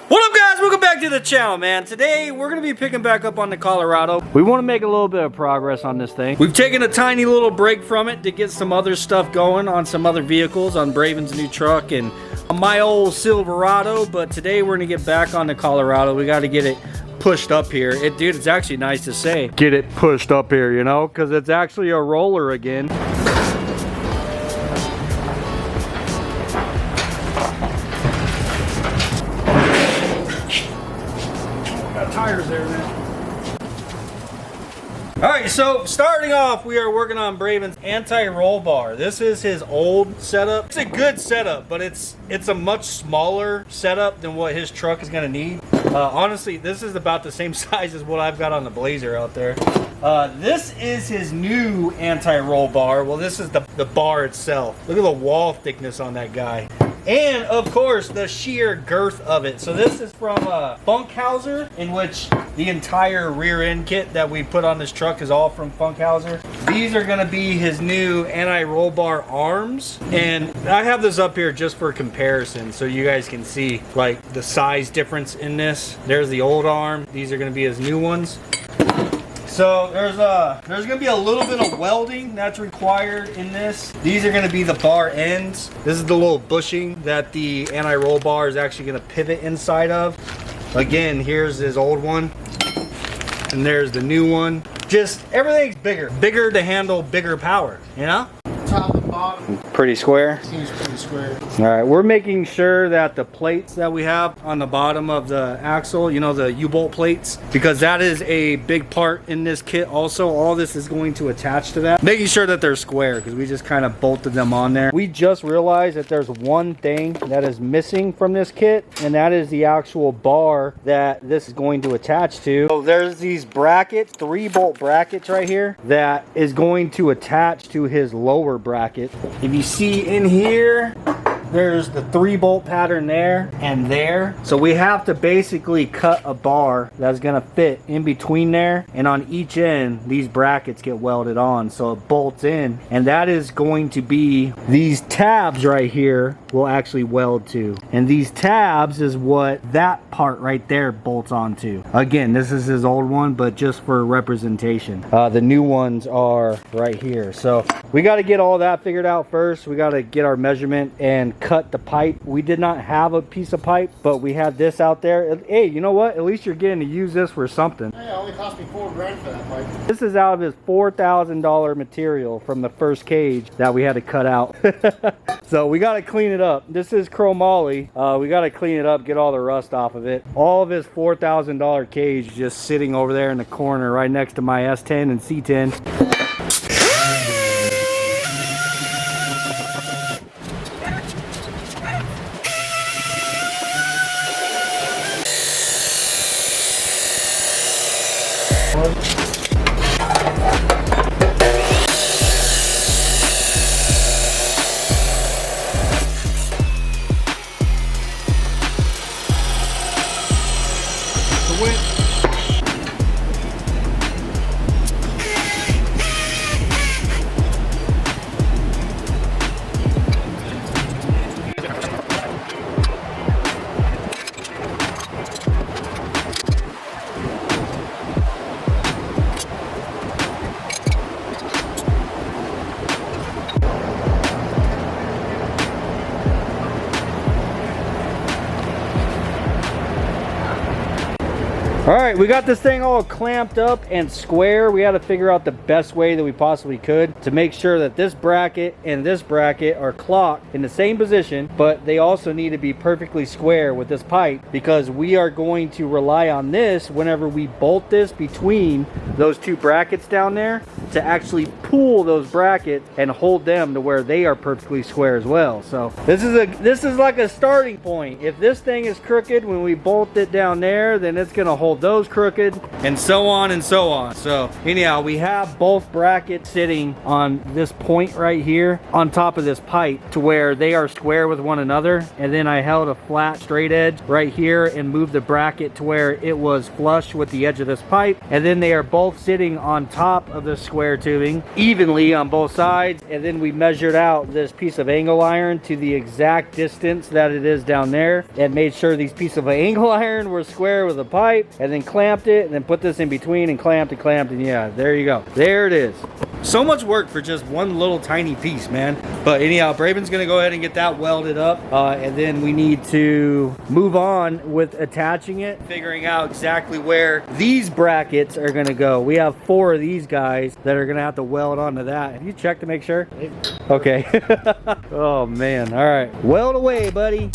What up, guys? Welcome back to the channel, man. Today we're gonna be picking back up on the Colorado. We want to make a little bit of progress on this thing. We've taken a tiny little break from it to get some other stuff going on some other vehicles, on Braven's new truck and on my old Silverado, but today we're gonna get back on the Colorado. We got to get it pushed up here. Dude, it's actually nice to say get it pushed up here, you know, because it's actually a roller again. Tires there, man. Alright, so starting off, we are working on Braven's anti-roll bar. This is his old setup. It's a good setup, but it's a much smaller setup than what his truck is going to need. Honestly, this is about the same size as what I've got on the Blazer out there. This is his new anti-roll bar. Well, this is the bar itself. Look at the wall thickness on that guy. And of course the sheer girth of it. So this is from Funkhauser, in which the entire rear end kit that we put on this truck is all from Funkhauser. These are going to be his new anti-roll bar arms, and I have this up here just for comparison so you guys can see like the size difference in this. There's the old arm. These are going to be his new ones. So there's going to be a little bit of welding that's required in this. These are going to be the bar ends. This is the little bushing that the anti-roll bar is actually going to pivot inside of. Again, here's his old one. And there's the new one. Just everything's bigger. Bigger to handle bigger power, you know? Top and bottom. Pretty square. Seems pretty square. All right, we're making sure that the plates that we have on the bottom of the axle, you know, the U-bolt plates, because that is a big part in this kit also. All this is going to attach to that. Making sure that they're square, because we just kind of bolted them on there. We just realized that there's one thing that is missing from this kit, and that is the actual bar that this is going to attach to. So there's these brackets, 3-bolt brackets right here, that is going to attach to his lower bracket. If you see in here, there's the 3-bolt pattern there and there. So we have to basically cut a bar that's gonna fit in between there, and on each end these brackets get welded on so it bolts in, and that is going to be these tabs right here will actually weld to, and these tabs is what that part right there bolts onto. Again, this is his old one, but just for representation. The new ones are right here. So we got to get all that figured out first. We got to get our measurement and cut the pipe. We did not have a piece of pipe, but we had this out there. Hey, you know what? At least you're getting to use this for something. Yeah, it only cost me $4 grand for that pipe. This is out of his $4,000 material from the first cage that we had to cut out. So we got to clean it up. This is chromoly. We got to clean it up, get all the rust off of it. All of his $4,000 cage just sitting over there in the corner right next to my S10 and C10. All right, we got this thing all clamped up and square. We had to figure out the best way that we possibly could to make sure that this bracket and this bracket are clocked in the same position, but they also need to be perfectly square with this pipe, because we are going to rely on this whenever we bolt this between those two brackets down there to actually pull those brackets and hold them to where they are perfectly square as well. So this is like a starting point. If this thing is crooked when we bolt it down there, then it's gonna hold those crooked, and so on and so on. So anyhow, we have both brackets sitting on this point right here on top of this pipe to where they are square with one another, and then I held a flat straight edge right here and moved the bracket to where it was flush with the edge of this pipe, and then they are both sitting on top of the square square tubing evenly on both sides, and then we measured out this piece of angle iron to the exact distance that it is down there, and made sure these pieces of angle iron were square with a pipe, and then clamped it, and then put this in between and clamped, and yeah, there you go. There it is. So much work for just one little tiny piece, man. But anyhow, Braven's gonna go ahead and get that welded up, and then we need to move on with attaching it, figuring out exactly where these brackets are gonna go. We have 4 of these guys that are gonna have to weld onto that. Have you checked to make sure? Okay. Oh man, all right. Weld away, buddy.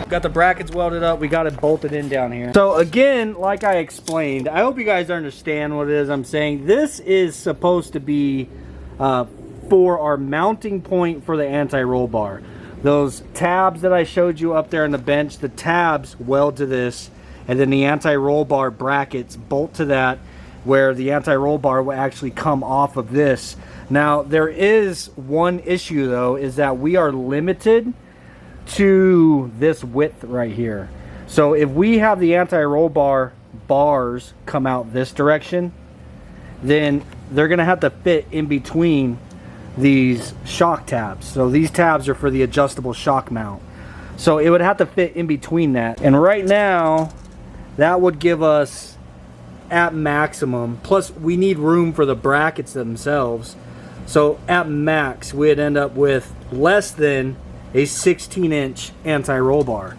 Got the brackets welded up. We got it bolted in down here. So again, like I explained, I hope you guys understand what it is I'm saying. This is supposed to be for our mounting point for the anti-roll bar. Those tabs that I showed you up there on the bench, the tabs weld to this, and then the anti-roll bar brackets bolt to that, where the anti-roll bar will actually come off of this. Now, there is one issue though, is that we are limited to this width right here. So if we have the anti-roll bar bars come out this direction, then they're gonna have to fit in between these shock tabs. So these tabs are for the adjustable shock mount. So it would have to fit in between that. And right now, that would give us at maximum, plus we need room for the brackets themselves. So at max, we'd end up with less than a 16-inch anti-roll bar.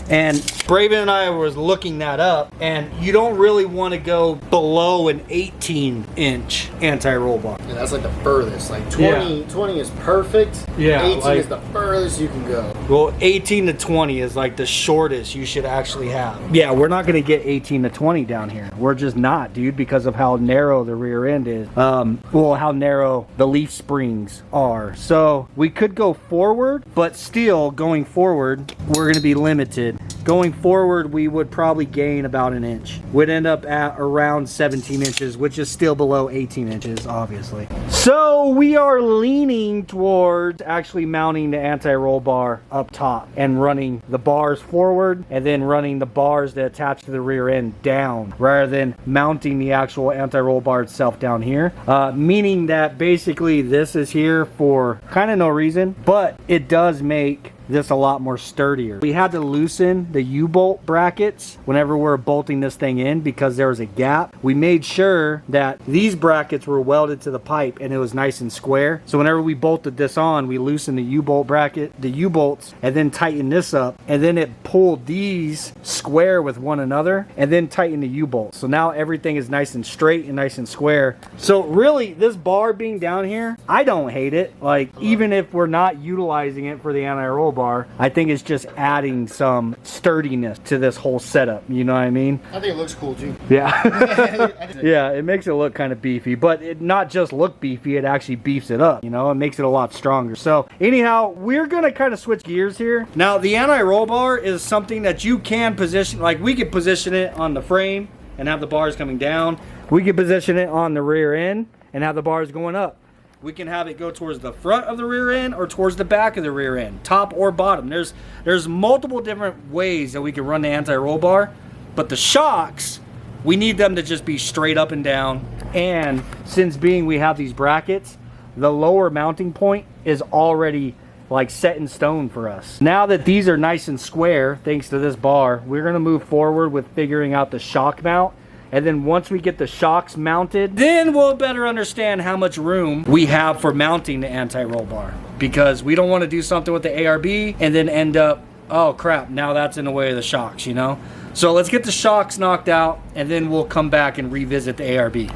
And Braven and I was looking that up, and you don't really want to go below an 18-inch anti-roll bar. Yeah, that's like the furthest. Like 20, yeah. 20 is perfect. Yeah, 18 like, is the furthest you can go. Well, 18 to 20 is like the shortest you should actually have. Yeah, we're not going to get 18 to 20 down here. We're just not, dude, because of how narrow the rear end is. Well, how narrow the leaf springs are. So we could go forward, but still going forward, we're going to be limited. Going forward, we would probably gain about an inch. We'd end up at around 17 inches, which is still below 18 inches, obviously. So we are leaning towards actually mounting the anti-roll bar up top and running the bars forward, and then running the bars that attach to the rear end down, rather than mounting the actual anti-roll bar itself down here. Meaning that basically this is here for kind of no reason, but it does make this a lot more sturdier. We had to loosen the U-bolt brackets whenever we're bolting this thing in because there was a gap. We made sure that these brackets were welded to the pipe and it was nice and square. So whenever we bolted this on, we loosened the U-bolt bracket, the U-bolts, and then tightened this up, and then it pulled these square with one another, and then tightened the U-bolts. So now everything is nice and straight and nice and square. So really, this bar being down here, I don't hate it. Like, even if we're not utilizing it for the anti-roll bar, I think it's just adding some sturdiness to this whole setup, you know what I mean? I think it looks cool too. Yeah. Yeah, it makes it look kind of beefy, but it not just look beefy, it actually beefs it up, you know? It makes it a lot stronger. So anyhow, we're gonna kind of switch gears here. Now, the anti-roll bar is something that you can position, like we could position it on the frame and have the bars coming down. We could position it on the rear end and have the bars going up. We can have it go towards the front of the rear end or towards the back of the rear end, top or bottom. There's multiple different ways that we can run the anti-roll bar, but the shocks, we need them to just be straight up and down. And since being we have these brackets, the lower mounting point is already like set in stone for us. Now that these are nice and square, thanks to this bar, we're gonna move forward with figuring out the shock mount. And then once we get the shocks mounted, then we'll better understand how much room we have for mounting the anti-roll bar. Because we don't want to do something with the ARB and then end up, oh crap, now that's in the way of the shocks, you know? So let's get the shocks knocked out and then we'll come back and revisit the ARB.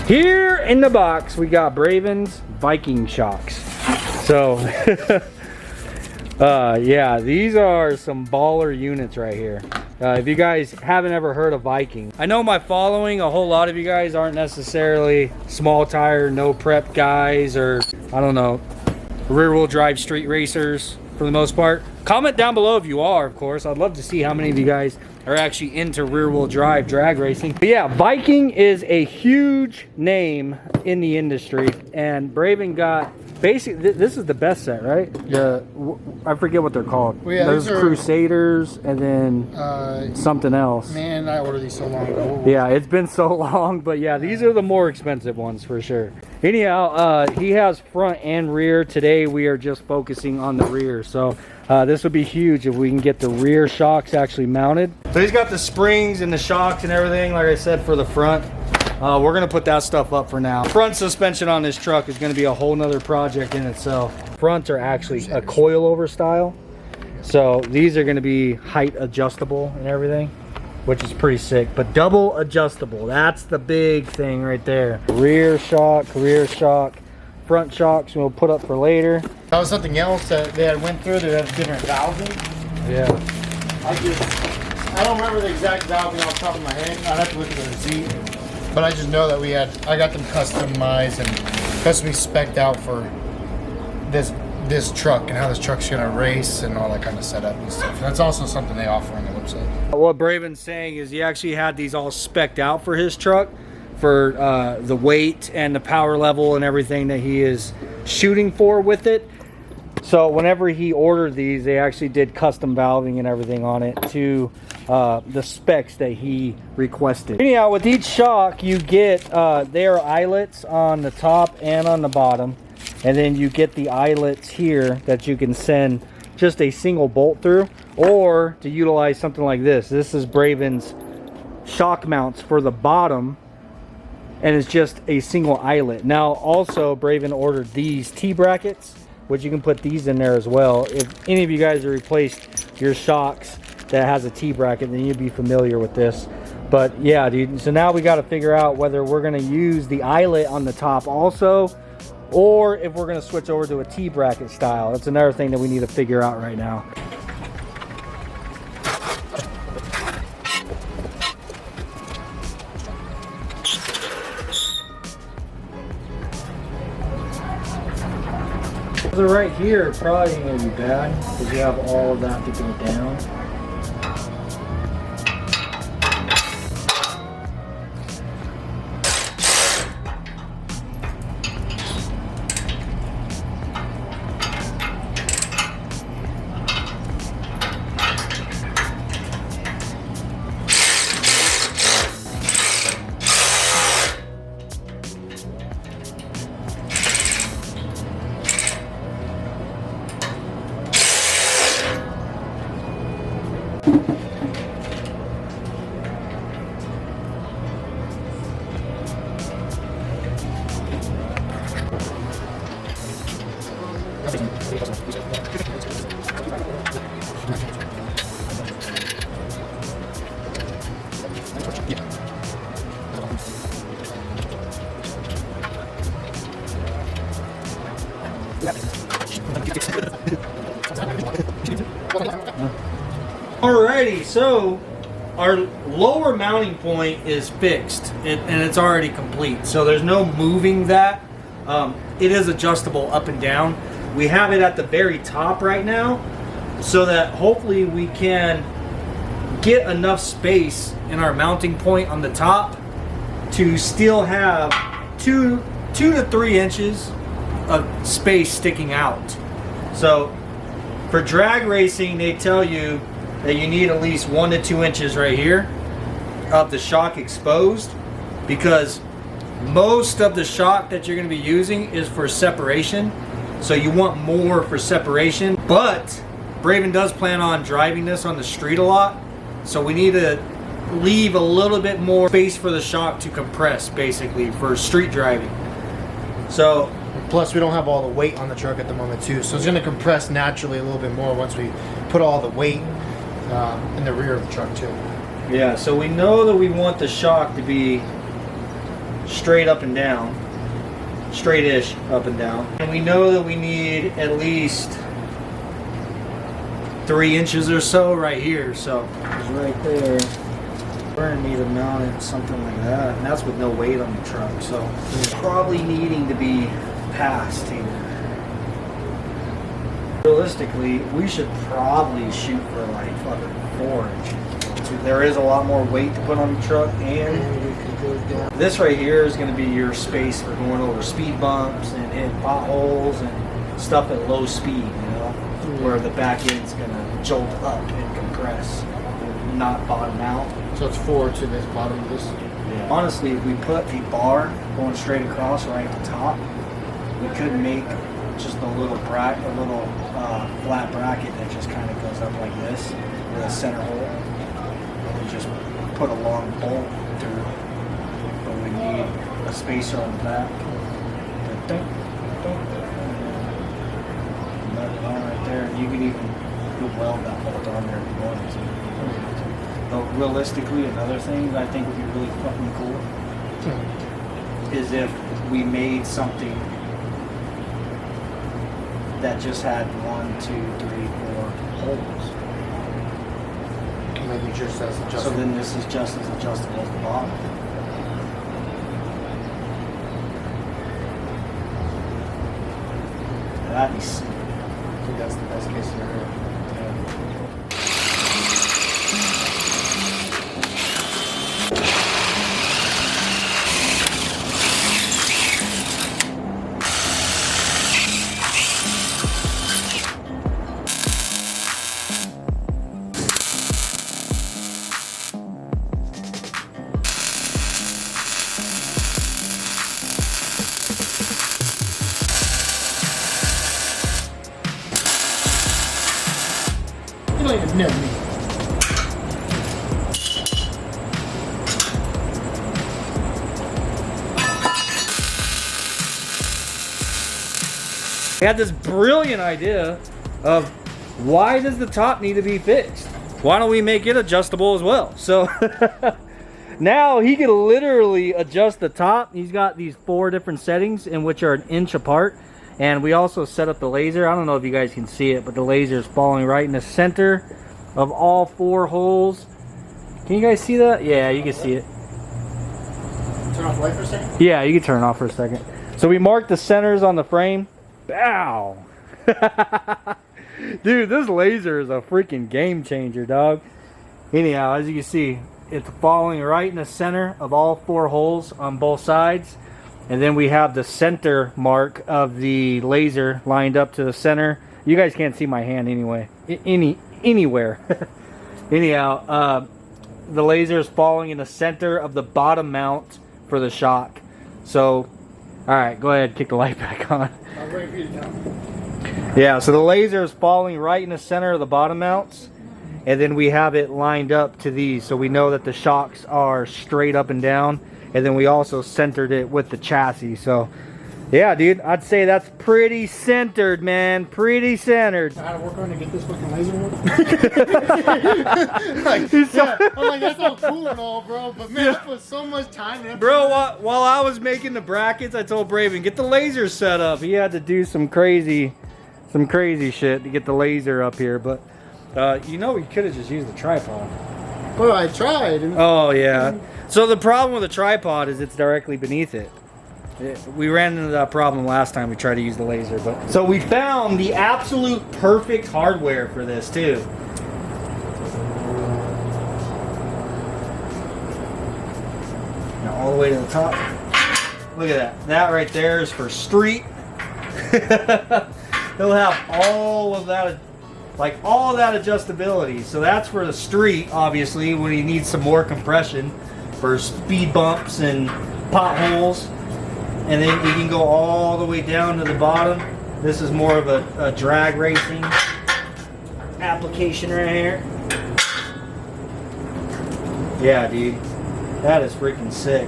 Here in the box, we got Braven's Viking shocks. So, yeah, these are some baller units right here. If you guys haven't ever heard of Viking, I know my following, a whole lot of you guys aren't necessarily small tire, no prep guys, or I don't know, rear wheel drive street racers for the most part. Comment down below if you are, of course. I'd love to see how many of you guys are actually into rear wheel drive drag racing. But yeah, Viking is a huge name in the industry, and Braven got basically, this is the best set, right? I forget what they're called. Well, yeah, there's Crusaders and then something else. Man, I ordered these so long ago. Yeah, it's been so long, but yeah, these are the more expensive ones for sure. Anyhow, he has front and rear. Today we are just focusing on the rear, so this would be huge if we can get the rear shocks actually mounted. So he's got the springs and the shocks and everything, like I said, for the front. We're gonna put that stuff up for now. Front suspension on this truck is gonna be a whole nother project in itself. Fronts are actually a coilover style, so these are gonna be height adjustable and everything, which is pretty sick. But double adjustable, that's the big thing right there. Rear shock, front shocks we'll put up for later. That was something else that they had went through. They had different valving. Yeah. I don't remember the exact valving off the top of my head. I'd have to look at the receipt. But I just know that I got them customized and customly spec'd out for this truck and how this truck's gonna race and all that kind of setup and stuff. That's also something they offer on the website. What Braven's saying is he actually had these all spec'd out for his truck for the weight and the power level and everything that he is shooting for with it. So whenever he ordered these, they actually did custom valving and everything on it to the specs that he requested. Anyhow, with each shock you get there are eyelets on the top and on the bottom, and then you get the eyelets here that you can send just a single bolt through, or to utilize something like this. This is Braven's shock mounts for the bottom, and it's just a single eyelet. Now also Braven ordered these T-brackets, which you can put these in there as well. If any of you guys have replaced your shocks that has a T-bracket, then you'd be familiar with this. But yeah, dude, so now we got to figure out whether we're going to use the eyelet on the top also, or if we're going to switch over to a T-bracket style. That's another thing that we need to figure out right now. So right here probably ain't gonna be bad because you have all of that to go down. Alrighty, so our lower mounting point is fixed and it's already complete, so there's no moving that. It is adjustable up and down. We have it at the very top right now so that hopefully we can get enough space in our mounting point on the top to still have 2 to 3 inches of space sticking out. So for drag racing, they tell you that you need at least 1 to 2 inches right here of the shock exposed, because most of the shock that you're going to be using is for separation, so you want more for separation. But Braven does plan on driving this on the street a lot, so we need to leave a little bit more space for the shock to compress, basically, for street driving. So plus we don't have all the weight on the truck at the moment too, so it's going to compress naturally a little bit more once we put all the weight in the rear of the truck too. Yeah, so we know that we want the shock to be straight up and down, straight-ish up and down, and we know that we need at least 3 inches or so right here. So It's right there. We're gonna need to mount it something like that, and that's with no weight on the truck. So probably needing to be past here. Realistically, we should probably shoot for like fucking 4 inches. There is a lot more weight to put on the truck, and this right here is going to be your space for going over speed bumps and hitting potholes and stuff at low speed, you know, where the back end's going to jolt up and compress, not bottom out. So it's 4 to this bottom of this. Yeah. Honestly, if we put a bar going straight across right at the top, we could make just a little flat bracket that just kind of goes up like this with a center hole. Just put a long bolt through it, but we need a spacer on the back. Let it on right there. You can even weld that bolt on there if you wanted to. But realistically, another thing that I think would be really fucking cool is if we made something that just had 1, 2, 3, 4 holes. Maybe just as adjustable. So then this is just as adjustable as the bottom. That'd be sick. I think that's the best case scenario. You don't even know me. I had this brilliant idea of why does the top need to be fixed? Why don't we make it adjustable as well? So now he can literally adjust the top. He's got these 4 different settings in which are 1 inch apart. And we also set up the laser. I don't know if you guys can see it, but the laser is falling right in the center of all 4 holes. Can you guys see that? Yeah, you can see it. Turn off the light for a second? Yeah, you can turn it off for a second. So we marked the centers on the frame. Bow! Dude, this laser is a freaking game changer, dog. Anyhow, as you can see, it's falling right in the center of all 4 holes on both sides. And then we have the center mark of the laser lined up to the center. You guys can't see my hand anyway. Anywhere. Anyhow, the laser is falling in the center of the bottom mount for the shock. So, alright, go ahead, kick the light back on. I'll wait for you to come. Yeah, so the laser is falling right in the center of the bottom mounts. And then we have it lined up to these. So we know that the shocks are straight up and down. And then we also centered it with the chassis. So, yeah, dude, I'd say that's pretty centered, man. Pretty centered. I had to work on to get this fucking laser work. I'm like, that's all cool and all, bro. But man, I put so much time in. Bro, while I was making the brackets, I told Braven, get the laser set up. He had to do some crazy shit to get the laser up here. But, you know, we could have just used the tripod. Well, I tried. Oh, yeah. So the problem with the tripod is it's directly beneath it. We ran into that problem last time we tried to use the laser. But so we found the absolute perfect hardware for this too. Now all the way to the top. Look at that. That right there is for street. He'll have all of that, like all of that adjustability. So that's for the street, obviously, when he needs some more compression for speed bumps and potholes. And then we can go all the way down to the bottom. This is more of a drag racing application right here. Yeah, dude. That is freaking sick.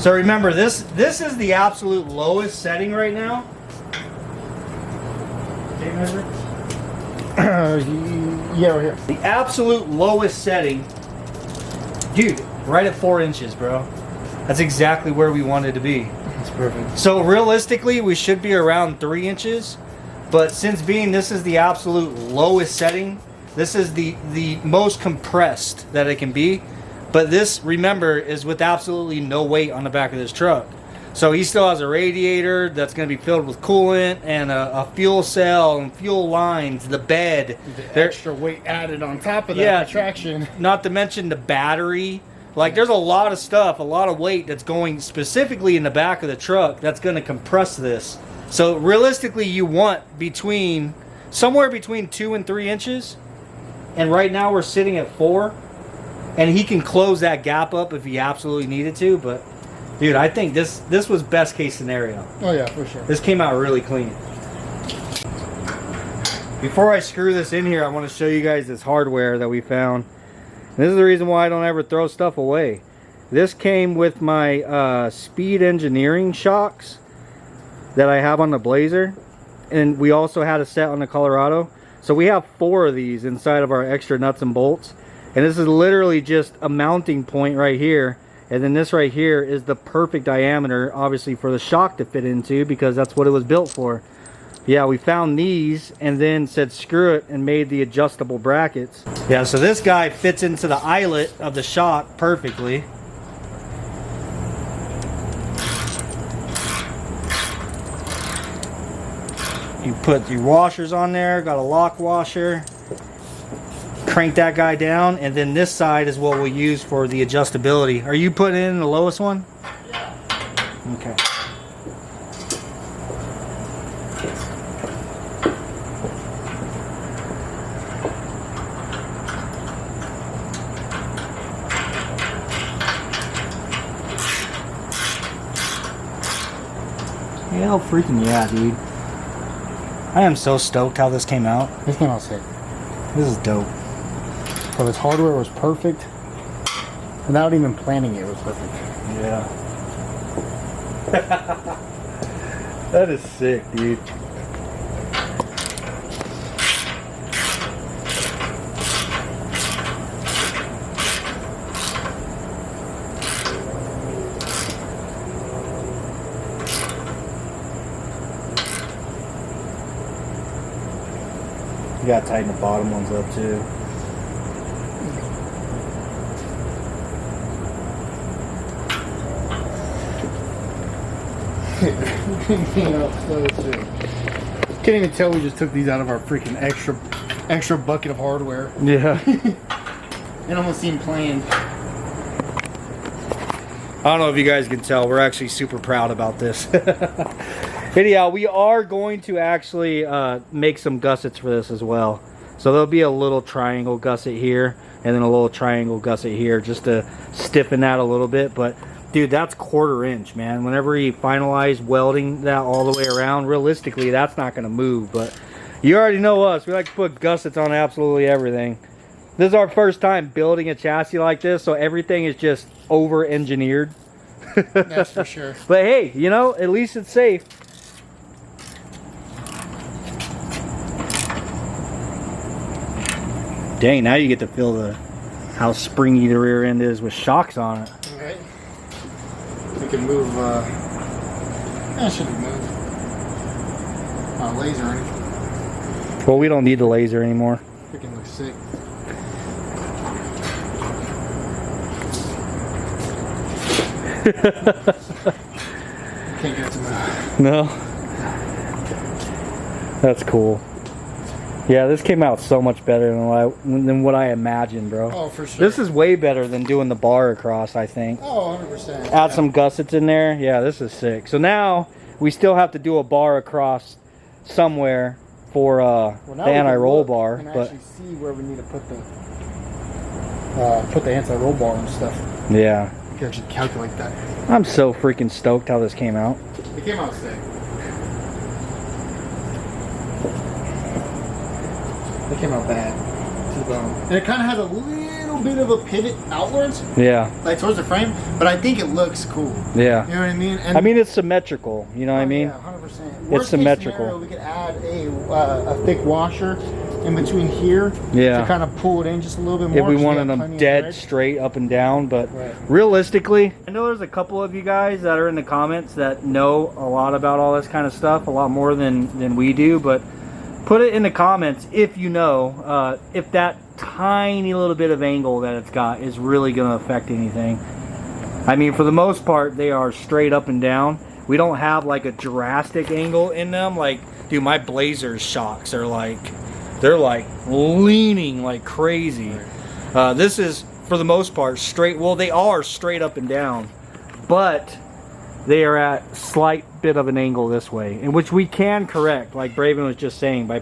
So remember, this is the absolute lowest setting right now. Tape measure? Yeah, right here. The absolute lowest setting, dude, right at 4 inches, bro. That's exactly where we wanted to be. That's perfect. So realistically, we should be around 3 inches, But since being this is the absolute lowest setting, this is the most compressed that it can be. But this, remember, is with absolutely no weight on the back of this truck. So he still has a radiator that's going to be filled with coolant and a fuel cell and fuel lines, the bed. The extra weight added on top of that traction. Not to mention the battery. Like, there's a lot of stuff, a lot of weight that's going specifically in the back of the truck that's going to compress this. So realistically, you want somewhere between 2 and 3 inches. And right now we're sitting at 4. And he can close that gap up if he absolutely needed to. But, dude, I think this was best case scenario. Oh, yeah, for sure. This came out really clean. Before I screw this in here, I want to show you guys this hardware that we found. This is the reason why I don't ever throw stuff away. This came with my Speed Engineering shocks that I have on the Blazer. And we also had a set on the Colorado. So we have 4 of these inside of our extra nuts and bolts. And this is literally just a mounting point right here. And then this right here is the perfect diameter, obviously, for the shock to fit into, because that's what it was built for. Yeah, we found these and then said screw it and made the adjustable brackets. Yeah, so this guy fits into the eyelet of the shock perfectly. You put your washers on there, got a lock washer. Crank that guy down, and then this side is what we'll use for the adjustability. Are you putting in the lowest one? Yeah. Okay. Hell freaking yeah, dude. I am so stoked how this came out. This came out sick. This is dope. So this hardware was perfect. Without even planning it was perfect. Yeah. That is sick, dude. You gotta tighten the bottom ones up too. Can't even tell we just took these out of our freaking extra bucket of hardware. Yeah. It almost seemed planned. I don't know if you guys can tell, we're actually super proud about this. Anyhow, we are going to actually make some gussets for this as well. So there'll be a little triangle gusset here and then a little triangle gusset here just to stiffen that a little bit. But dude, that's 1/4 inch, man. Whenever you finalize welding that all the way around, realistically, that's not going to move. But you already know us. We like to put gussets on absolutely everything. This is our first time building a chassis like this, so everything is just over-engineered. That's for sure. But hey, you know, at least it's safe. Dang, now you get to feel how springy the rear end is with shocks on it. Right. We can move, that should be moved. Not laser or anything. Well, we don't need the laser anymore. Freaking looks sick. Can't get it to move. No. That's cool. Yeah, this came out so much better than what I imagined, bro. Oh, for sure. This is way better than doing the bar across, I think. Oh, 100%. Add some gussets in there. Yeah, this is sick. So now we still have to do a bar across somewhere for the anti-roll bar. And but actually see where we need to put the anti-roll bar and stuff. yeah, We can actually calculate that. I'm so freaking stoked how this came out. It came out sick. It came out bad to the bone. And it kind of has a little bit of a pivot outwards, Yeah, like towards the frame, but I think it looks cool. yeah. You know what I mean? And I mean, it's symmetrical. You know what I mean? Yeah, 100%. It's symmetrical. Scenario, we could add a thick washer in between here Yeah. to kind of pull it in just a little bit more. If we so you wanted have them plenty of dead thread. straight up and down, but Right. realistically, I know there's a couple of you guys that are in the comments that know a lot about all this kind of stuff, a lot more than we do, but Put it in the comments if you know if that tiny little bit of angle that it's got is really going to affect anything. I mean, for the most part, they are straight up and down. We don't have like a drastic angle in them. Like, dude, my Blazers shocks are like, they're like leaning like crazy. This is, for the most part, straight. Well, they are straight up and down, but they are at slight bit of an angle this way, in which we can correct, like Braven was just saying, by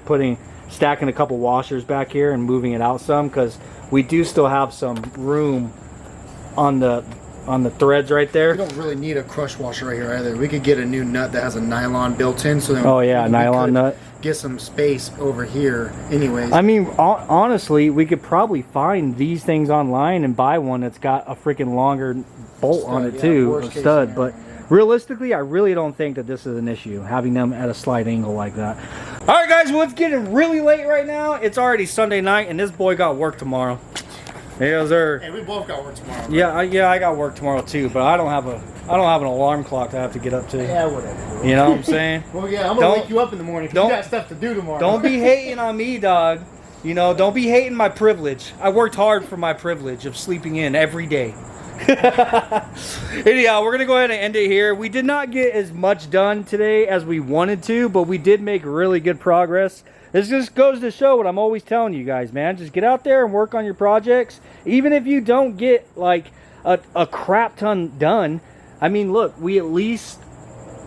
stacking a couple washers back here and moving it out some, because we do still have some room on the threads right there. We don't really need a crush washer right here either. We could get a new nut that has a nylon built in, so then oh yeah, nylon nut. Get some space over here anyways. I mean, honestly, we could probably find these things online and buy one that's got a freaking longer bolt Stud, on it yeah, too, a worst case stud. scenario, But realistically, I really don't think that this is an issue, having them at a slight angle like that. All right, guys, well, it's getting really late right now. It's already Sunday night, and this boy got work tomorrow. Yes, sir. Hey, we both got work tomorrow. Yeah, I got work tomorrow too, but I don't have an alarm clock that I have to get up to. Yeah, whatever. You know what I'm saying? Well, yeah, I'm gonna wake you up in the morning because you got stuff to do tomorrow. Don't be hating on me, dog. You know, don't be hating my privilege. I worked hard for my privilege of sleeping in every day. Anyhow, we're gonna go ahead and end it here. We did not get as much done today as we wanted to, but we did make really good progress. This just goes to show what I'm always telling you guys, man. Just get out there and work on your projects. Even if you don't get like a crap ton done. I mean, look, we at least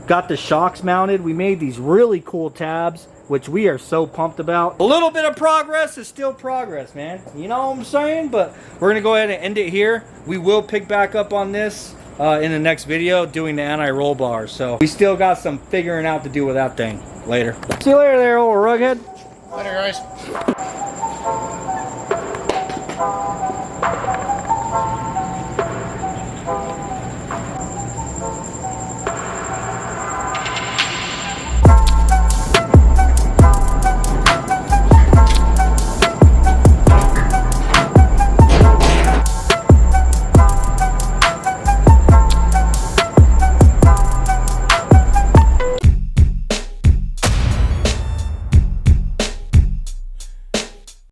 got the shocks mounted. We made these really cool tabs, which we are so pumped about. A little bit of progress is still progress, man. You know what I'm saying? But we're gonna go ahead and end it here. We will pick back up on this in the next video, doing the anti-roll bar. So we still got some figuring out to do with that thing. Later. See you later there, old rughead. Later, guys.